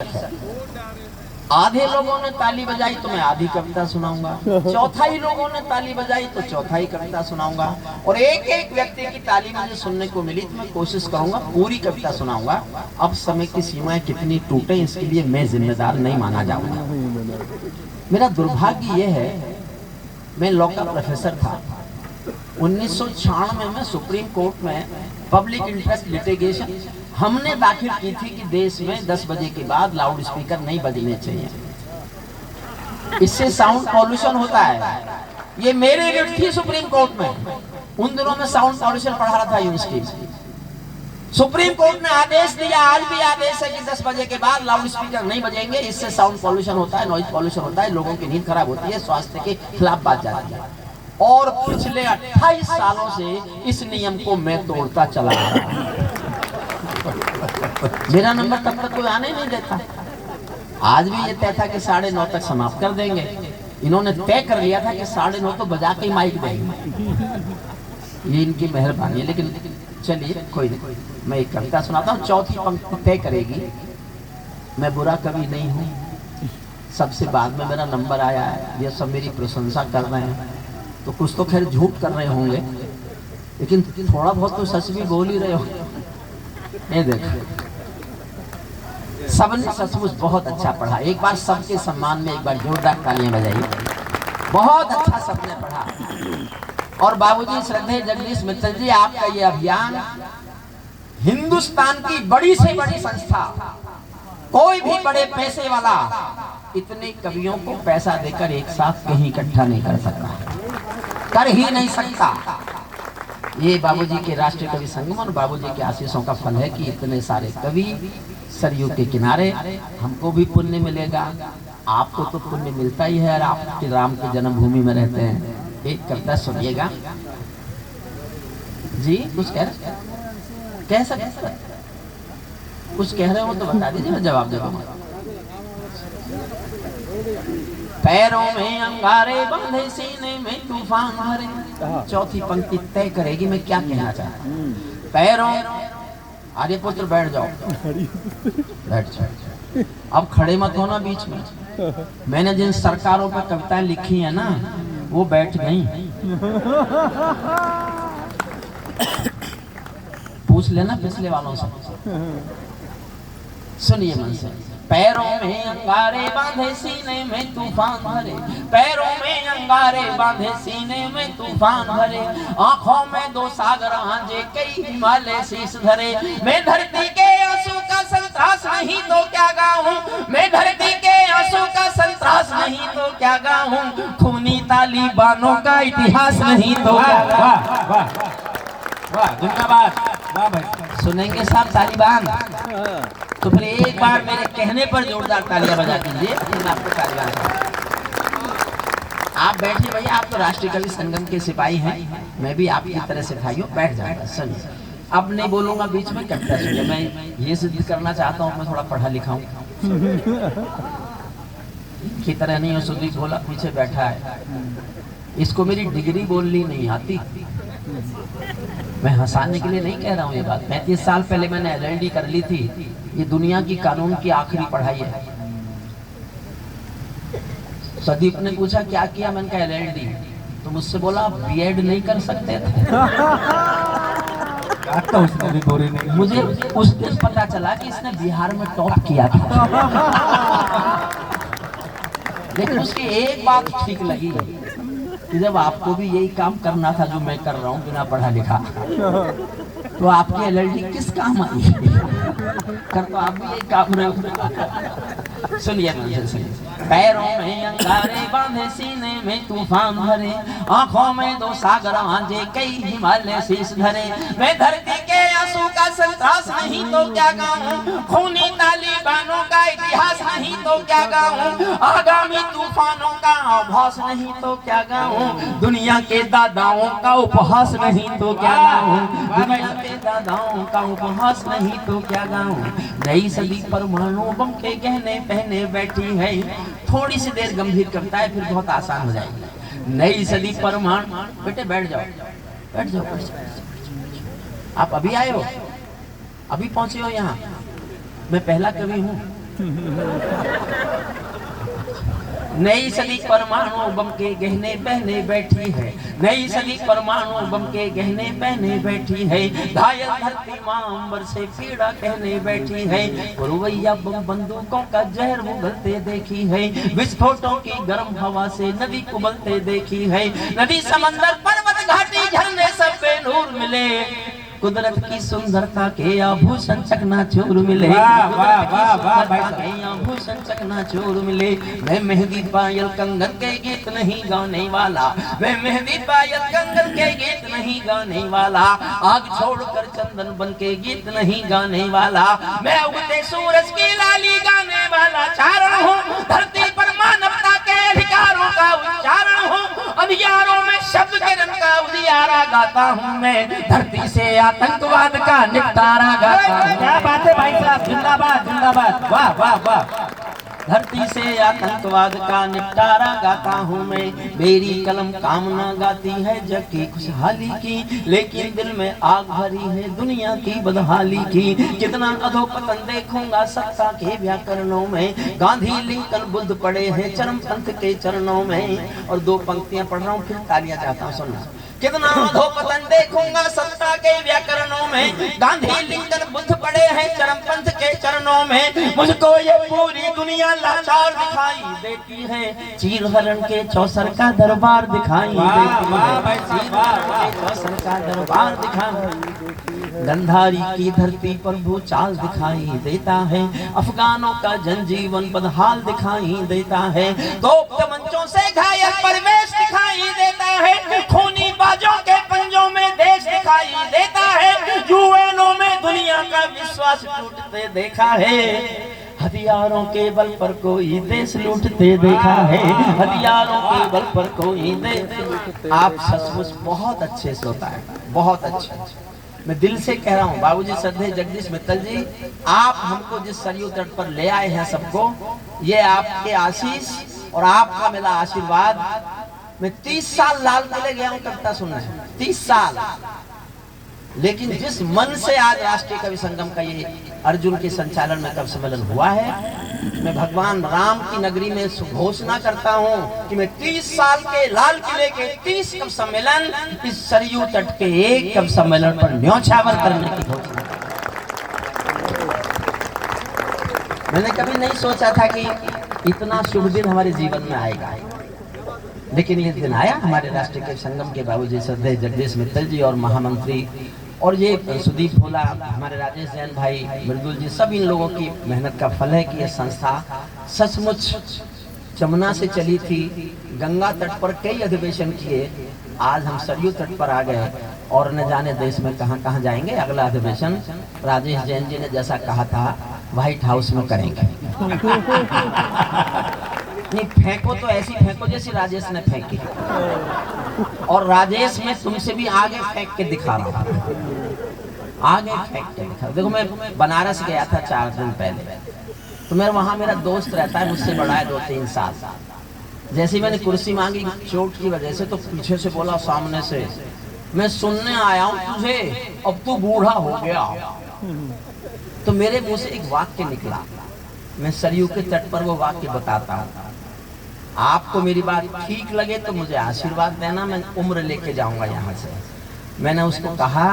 आधे लोगों ने ताली बजाई तो मैं आधी कविता सुनाऊंगा, चौथाई लोगों ने ताली बजाई तो चौथाई कविता सुनाऊंगा, और एक एक व्यक्ति की ताली मुझे सुनने को मिली तो मैं कोशिश करूंगा पूरी कविता सुनाऊंगा। अब समय की सीमाएं कितनी टूटे इसके लिए मैं जिम्मेदार नहीं माना जाऊंगा। मेरा दुर्भाग्य यह है, मैं लॉ का प्रोफेसर था। 1996 में सुप्रीम कोर्ट में पब्लिक इंटरेस्ट लिटिगेशन हमने दाखिल की थी कि देश में 10 बजे के बाद लाउड स्पीकर नहीं बजने चाहिए, इससे साउंड पॉल्यूशन होता है। ये मेरी रिट थी सुप्रीम कोर्ट में। उन दिनों में साउंड पॉल्यूशन पढ़ा रहा था यूनिवर्सिटी। सुप्रीम कोर्ट ने आदेश दिया, आज भी आदेश है कि 10 बजे के बाद लाउड स्पीकर नहीं बजेंगे, इससे साउंड पॉल्यूशन होता है, नॉइज पॉल्यूशन होता है, लोगों की नींद खराब होती है, स्वास्थ्य के खिलाफ बात जाती है। और पिछले 28 सालों से इस नियम को मैं तोड़ता चला आ रहा हूं। मेरा नंबर तब तक कोई आने नहीं देता। आज भी ये तय था कि 9:30 तक समाप्त कर देंगे। इन्होंने तय कर लिया था कि 9:30 तो बजा के माइक देंगे। ये इनकी मेहरबानी है। लेकिन चलिए कोई नहीं, मैं एक कविता सुनाता हूँ। चौथी पंक्ति तय करेगी। मैं बुरा कवि नहीं हूँ, सबसे बाद में मेरा नंबर आया है, ये सब मेरी प्रशंसा कर रहे हैं, तो कुछ तो खैर झूठ कर रहे होंगे, लेकिन थोड़ा बहुत तो सच भी बोल ही रहे हो। ये देखो, सबने सचमुच बहुत अच्छा पढ़ा। एक बार सबके सम्मान में एक बार जोरदार तालियां बजाइए। बहुत अच्छा सबने पढ़ा। और बाबूजी श्रद्धेय जगदीश मित्तल जी, आपका ये अभियान हिंदुस्तान की बड़ी से बड़ी संस्था, कोई भी बड़े पैसे वाला इतने कवियों को पैसा देकर एक साथ कहीं इकट्ठा नहीं कर सकता, कर ही नहीं सकता। ये बाबूजी के राष्ट्रीय कवि संगम और बाबूजी के आशीषों का फल है कि इतने सारे कवि सरयू के किनारे, हमको भी पुण्य मिलेगा, आपको तो पुण्य मिलता ही है, और आप राम की जन्मभूमि में रहते हैं। एक कविता सुनिएगा जी। कुछ कह सकते, कुछ कह रहे हो तो बता दीजिए, मैं जवाब दे दूंगा। पैरों में अंगारे बांधे, सीने में तूफान भरे। चौथी पंक्ति तय करेगी मैं क्या कहना चाहता हूं। पैरों, आर्यपुत्र बैठ जाओ, बैठ जाओ। अब खड़े मत होना बीच में। मैंने जिन सरकारों पर कविताएं लिखी है ना, वो बैठ गई। पूछ लेना पिछले वालों से। सुनिए मन से। पैरों में अंगारे बांधे, सीने में तूफान भरे। पैरों में अंगारे बांधे, सीने में तूफान भरे। आंखों में 2 सागर आंजे, कई हिमालय शीश धरे। मैं धरती के आंसू का संतरास नहीं तो क्या गाऊं, मैं धरती के आंसू का संतरास नहीं तो क्या गाऊं, खूनी तालिबानों का इतिहास नहीं तो क्या गाऊं। वाह वाह, धन्यवाद। वाह भाई, सुनेंगे साहब तालिबान, तो फिर एक बार मेरे कहने पर जोरदार तालियां बजा दीजिए। आपको तालिबान, आप बैठिए भैया, आप तो राष्ट्रीय कवि संगम के सिपाही हैं, मैं भी आपकी तरह सिपाही हूँ। बैठ जाएगा। सुनिए, अब नहीं बोलूंगा बीच में, कविता सुनिए। मैं ये सिद्ध करना चाहता हूँ मैं थोड़ा पढ़ा लिखा हूँ की तरह नहीं। सुदीप बोला पीछे बैठा है, इसको मेरी डिग्री बोलनी नहीं आती। मैं हंसाने के लिए नहीं कह रहा हूँ ये बात। 35 साल पहले मैंने LLD कर ली थी। ये दुनिया की कानून की आखिरी पढ़ाई है। सदीप ने पूछा क्या किया, मैंने कहा LLD। तो मुझसे बोला आप B.Ed नहीं कर सकते थे? तो उसने भी बोरी नहीं। मुझे उस दिन पता चला कि इसने बिहार में टॉप किया था। लेकिन उसकी एक बात ठीक लगी कि जब आपको भी यही काम करना था जो मैं कर रहा हूँ बिना पढ़ा लिखा, तो आपकी LLD किस काम आई? कर तो आप भी यही काम रहे हो। सुनिए, पैरों में अंगारे बांधे, सीने में तूफान भरे। आंखों में 2 सागर आंजे, कई हिमालय शीश धरे। मैं धरती के आंसू का संतरास नहीं तो क्या गाऊं, खूनी तालिबानों का इतिहास नहीं तो क्या गाऊं, आगामी तूफानों का आभास नहीं तो क्या गाऊं, दुनिया के दादाओं का उपहास नहीं तो क्या गाऊं, दुनिया के दादाओं का उपहास नहीं तो क्या गाऊं। नई सदी परमाणु बम के गहने पहने बैठी है। थोड़ी सी देर गंभीर कविता है, फिर बहुत आसान हो जाएगी। नई सदी परमाणु, बेटे बैठ जाओ, बैठ जाओ, बैठ जाओ। आप अभी आए हो, अभी पहुंचे हो यहाँ। मैं पहला कवि हूँ नई सदी परमाणु बम के गहने पहने बैठी है, नई सदी परमाणु बम के गहने पहने बैठी है, घायल धरती मां अंबर से पीड़ा कहने बैठी है, रुवैया बम बंदूकों का जहर उगलते देखी है, विस्फोटों की गर्म हवा से नदी उबलते देखी है, नदी समंदर पर्वत घाटी झरने सब पे नूर मिले, कुदरत की सुंदरता के आभूषण चकनाचूर मिले, आभूषण चकनाचूर मिले। मैं मेहंदी पायल कंगन के गीत नहीं गाने वाला, मैं मेहंदी पायल कंगन के गीत नहीं गाने वाला, आग छोड़कर चंदन बन के गीत नहीं गाने वाला, मैं उगते सूरज की लाली गाने वाला चारण हूँ, धरती पर मानवता के अधिकारों का उच्चारण हूँ, अंधियारों में शब्द के रंग का उजियारा गाता हूँ मैं, धरती से आतंकवाद का निपटारा गाता हूँ। क्या बात है भाई साहब, जिंदाबाद जिंदाबाद, वाह वाह वाह। धरती से आतंकवाद का निपटारा गाता हूँ मैं, मेरी कलम कामना गाती है जग की खुशहाली की, लेकिन दिल में आग भरी है दुनिया की बदहाली की, कितना अधोपतन देखूंगा सत्ता के व्याकरणों में, गांधी लिंकन बुद्ध पड़े हैं चरमपंथ के चरणों में। और दो पंक्तियां पढ़ रहा हूँ, फिर तालियां चाहता हूँ सुनना। कितना अधोपतन देखूंगा सत्ता के व्याकरणों में, गांधी लिंकन बुद्ध पड़े हैं चरमपंथ के चरणों में, मुझको ये पूरी दुनिया लाचार दिखाई देती है, चील हरण के चौसर का दरबार दिखाई देती है, चौसर का दरबार दिखाई, गंधारी की धरती पर भूचाल दिखाई देता है, अफगानों का जनजीवन बदहाल दिखाई देता है, तोप तमंचों से घायल परिवेश दिखाई देता है, खूनी बाजों के पंजों में देश दिखाई देता है, यूएनओ में दुनिया का विश्वास टूटते देखा है, हथियारों के बल पर कोई देश लूटते देखा है, हथियारों के बल पर कोई देश। आप सचमुच बहुत अच्छे श्रोता है, बहुत अच्छे। मैं दिल से कह रहा हूँ बाबूजी श्रद्धेय जगदीश मित्तल जी, आप हमको जिस सरयू तट पर ले आए हैं सबको, ये आपके आशीष और आपका मिला आशीर्वाद। मैं 30 साल लाल किले गया हूँ कविता सुनने, 30 साल, लेकिन जिस मन से आज राष्ट्रीय कवि संगम का ये अर्जुन के संचालन में कवि सम्मेलन हुआ है, मैं भगवान राम की नगरी में घोषणा करता हूँ कि मैं 30 साल के लाल किले के 30 कवि सम्मेलन इस सरयू तट के एक कवि सम्मेलन पर न्योछावर करने की घोषणा। मैंने कभी नहीं सोचा था कि इतना शुभ दिन हमारे जीवन में आएगा, लेकिन ये दिन आया। हमारे राष्ट्रीय कवि संगम के बाबूजी श्रद्धेय जगदीश मित्तल जी और महामंत्री और ये सुदीप भोला, हमारे राजेश जैन भाई, मृदुल जी, सब इन लोगों की मेहनत का फल है कि ये संस्था सचमुच जमुना से चली थी, गंगा तट पर कई अधिवेशन किए, आज हम सरयू तट पर आ गए और न जाने देश में कहां कहां जाएंगे। अगला अधिवेशन राजेश जैन जी ने जैसा कहा था व्हाइट हाउस में करेंगे। नहीं, फेंको तो ऐसी फेंको जैसी राजेश ने फेंकी, और राजेश में तुमसे भी आगे फेंक के दिखा रहा हूं, आगे फेंक के दिखा। देखो मैं बनारस गया था 4 दिन पहले, तो मेरा वहां मेरा दोस्त रहता है, मुझसे बड़ा है 2-3 साल। जैसे ही मैंने कुर्सी मांगी चोट की वजह से, तो पीछे से बोला सामने से, मैं सुनने आया हूं तुझे, अब तू बूढ़ा हो गया। तो मेरे मुंह से एक वाक्य निकला, मैं सरयू के तट पर वो वाक्य बताता हूँ, आपको मेरी बात ठीक लगे तो मुझे आशीर्वाद देना, मैं उम्र लेके जाऊंगा यहाँ से। मैंने उसको कहा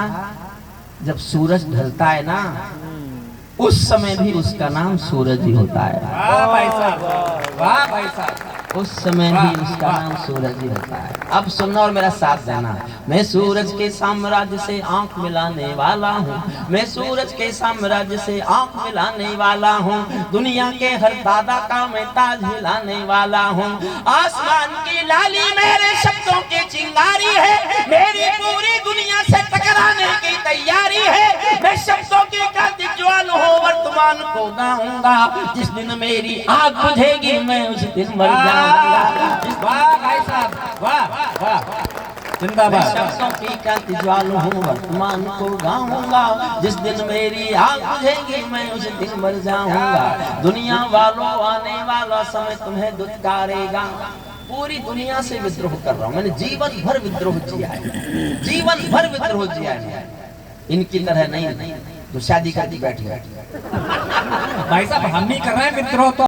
जब सूरज ढलता है ना, उस समय भी उसका नाम सूरज ही होता है। वाह भाई साहब, वाह भाई साहब, उस समय भी उसका नाम सूरज ही होता है। अब सुनना और मेरा साथ देना। मैं सूरज के साम्राज्य से आंख मिलाने वाला हूँ, मैं सूरज के साम्राज्य से आंख मिलाने वाला हूँ, दुनिया के हर दादा का मैं ताज हिलाने वाला हूँ। आसमान की लाली मेरे शब्दों की चिंगारी है, मेरी पूरी दुनिया से टकराने की तैयारी है। मैं शब्दों की क्रांति ज्वाल हो वर्तमान को गाऊंगा, जिस दिन मेरी आग बुझेगी मैं उस दिन मर जाऊंगा। वाह भाई साहब, वाह वाह, जिंदाबाद। शब्दों की क्रांति ज्वाल हूँ वर्तमान को गाऊंगा, जिस दिन मेरी आग बुझेगी मैं उस दिन मर जाऊंगा। दुनिया वालों आने वाला समय तुम्हें दुत्कारेगा। पूरी दुनिया से विद्रोह कर रहा हूँ, मैंने जीवन भर विद्रोह किया है, जीवन भर विद्रोह किया है। इनकी तरह नहीं, तो शादी करके बैठ गया। भाई साहब हम नहीं कर रहे हैं विद्रोह तो